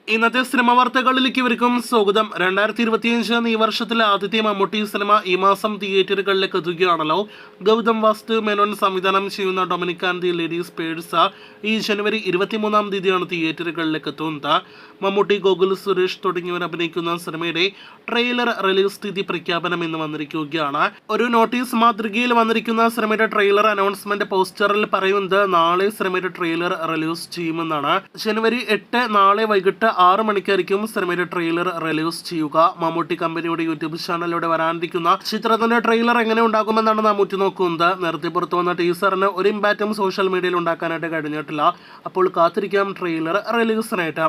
ഇന്നത്തെ സിനിമ വാർത്തകളിലേക്ക് ഇവർക്കും സ്വാഗതം. 2025 ഈ വർഷത്തിലെ ആദ്യത്തെ മമ്മൂട്ടി സിനിമ ഈ മാസം തിയേറ്ററുകളിലേക്ക് എത്തുകയാണല്ലോ. ഗൗതം വാസ്തു മേനോൻ സംവിധാനം ചെയ്യുന്ന ഡൊമിനിക് ആൻഡ് ദി ലേഡീസ് പേഴ്സ ഈ ജനുവരി 23-ാം തീയതിയാണ് തിയേറ്ററുകളിലേക്ക് എത്തുന്നത്. മമ്മൂട്ടി, ഗോകുൽ സുരേഷ് തുടങ്ങിയവർ അഭിനയിക്കുന്ന സിനിമയുടെ ട്രെയിലർ റിലീസ് തീയതി പ്രഖ്യാപനം ഇന്ന് വന്നിരിക്കുകയാണ്. ഒരു നോട്ടീസ് മാതൃകയിൽ വന്നിരിക്കുന്ന സിനിമയുടെ ട്രെയിലർ അനൗൺസ്മെന്റ് പോസ്റ്ററിൽ പറയുന്നത് നാളെ സിനിമയുടെ ട്രെയിലർ റിലീസ് ചെയ്യുമെന്നാണ്. ജനുവരി 8 നാളെ വൈകിട്ട് 6 മണിക്കായിരിക്കും സിനിമയുടെ ട്രെയിലർ റിലീസ് ചെയ്യുക. മമ്മൂട്ടി കമ്പനിയുടെ യൂട്യൂബ് ചാനലിലൂടെ വരാനിരിക്കുന്ന ചിത്രത്തിന്റെ ട്രെയിലർ എങ്ങനെ ഉണ്ടാകുമെന്നാണ് നാം ഉറ്റുനോക്കുന്നത്. നേരത്തെ പുറത്തു വന്ന ടീസറിന് ഒരു ഇമ്പാക്റ്റും സോഷ്യൽ മീഡിയയിൽ ഉണ്ടാക്കാനായിട്ട് കഴിഞ്ഞിട്ടില്ല. അപ്പോൾ കാത്തിരിക്കാം ട്രെയിലർ റിലീസിനായിട്ട്.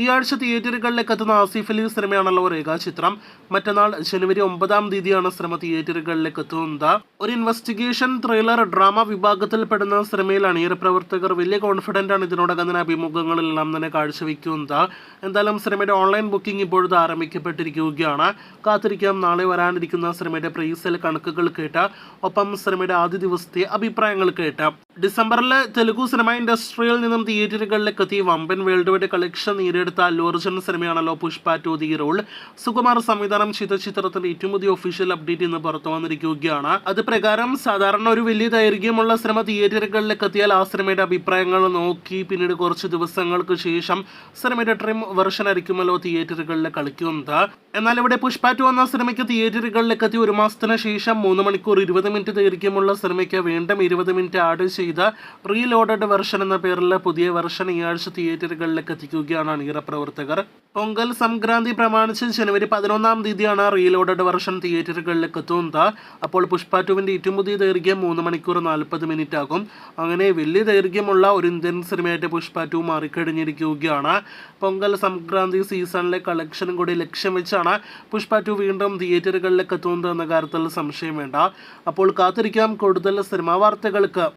ഈ ആഴ്ച തിയേറ്ററുകളിലേക്ക് എത്തുന്ന ആസിഫ് അലി സിനിമയാണല്ലോ രേഖാചിത്രം. മറ്റന്നാൾ ജനുവരി 9-ാം തീയതിയാണ് സിനിമ തിയേറ്ററുകളിലേക്ക് എത്തുന്നത്. ഒരു ഇൻവെസ്റ്റിഗേഷൻ ത്രില്ലർ ഡ്രാമ വിഭാഗത്തിൽപ്പെടുന്ന സിനിമയിൽ അണിയറ പ്രവർത്തകർ വലിയ കോൺഫിഡന്റ് ആണ് ഇതിനോടകം തന്നെ അഭിമുഖങ്ങളെല്ലാം തന്നെ കാഴ്ചവെക്കുന്നത്. എന്തായാലും സിനിമയുടെ ഓൺലൈൻ ബുക്കിംഗ് ഇപ്പോഴത്തെ ആരംഭിക്കപ്പെട്ടിരിക്കുകയാണ്. കാത്തിരിക്കാം നാളെ വരാനിരിക്കുന്ന സിനിമയുടെ പ്രീസെയിൽ കണക്കുകൾ കേട്ട്, ഒപ്പം സിനിമയുടെ ആദ്യ ദിവസത്തെ അഭിപ്രായങ്ങൾ കേട്ട്. ഡിസംബറിൽ തെലുഗു സിനിമ ഇൻഡസ്ട്രിയിൽ നിന്നും തിയേറ്ററുകളിലേക്ക് എത്തി വമ്പൻ വേൾഡ് വൈഡ് കളക്ഷൻ നേടിയെടുത്ത അല്ലു അർജുൻ സിനിമയാണല്ലോ പുഷ്പ 2 ദി റോൾ. സുകുമാർ സംവിധാനം ചെയ്ത ചിത്രത്തിന്റെ ഏറ്റവും പുതിയ ഒഫീഷ്യൽ അപ്ഡേറ്റ് ഇന്ന് പുറത്തു വന്നിരിക്കുകയാണ്. അത് പ്രകാരം സാധാരണ ഒരു വലിയ ദൈർഘ്യമുള്ള സിനിമ തിയേറ്ററുകളിലേക്ക് എത്തിയാൽ ആ സിനിമയുടെ അഭിപ്രായങ്ങൾ നോക്കി പിന്നീട് കുറച്ച് ദിവസങ്ങൾക്ക് ശേഷം സിനിമയുടെ ട്രിം വെർഷൻ ആയിരിക്കുമല്ലോ തിയേറ്ററുകളിൽ കളിക്കുന്നത്. എന്നാൽ ഇവിടെ പുഷ്പ 2 എന്ന സിനിമയ്ക്ക് തിയേറ്ററുകളിലേക്ക് എത്തി 1 മാസത്തിന് ശേഷം 3 മണിക്കൂർ 20 മിനിറ്റ് ദൈർഘ്യമുള്ള സിനിമയ്ക്ക് വീണ്ടും 20 മിനിറ്റ് ആഡ് ചെയ്ത റീലോഡഡ് വെർഷൻ എന്ന പേരിൽ പുതിയ വെർഷൻ ഈ ആഴ്ച തിയേറ്ററുകളിലേക്ക് എത്തിക്കുകയാണ് അണിയറ പ്രവർത്തകർ. പൊങ്കൽ സംക്രാന്തി പ്രമാണിച്ച് ജനുവരി 11-ാം തീയതിയാണ് റീലോഡഡ് വെർഷൻ തിയേറ്ററുകളിലേക്ക് എത്തുന്നത്. അപ്പോൾ പുഷ്പ 2-വിന്റെ ഏറ്റവും പുതിയ ദൈർഘ്യം 3 മണിക്കൂർ 40 മിനിറ്റ് ആകും. അങ്ങനെ വലിയ ദൈർഘ്യമുള്ള ഒരു ഇന്ത്യൻ സിനിമയായിട്ട് പുഷ്പ 2 മാറിക്കഴിഞ്ഞിരിക്കുകയാണ്. പൊങ്കൽ സംക്രാന്തി സീസണിലെ കളക്ഷനും കൂടി ലക്ഷ്യം വെച്ചാണ് പുഷ്പ 2 വീണ്ടും തിയേറ്ററുകളിലേക്ക് എത്തുന്നത് എന്ന കാര്യത്തിൽ സംശയം വേണ്ട. അപ്പോൾ കാത്തിരിക്കാം കൂടുതൽ സിനിമാ വാർത്തകൾക്ക്.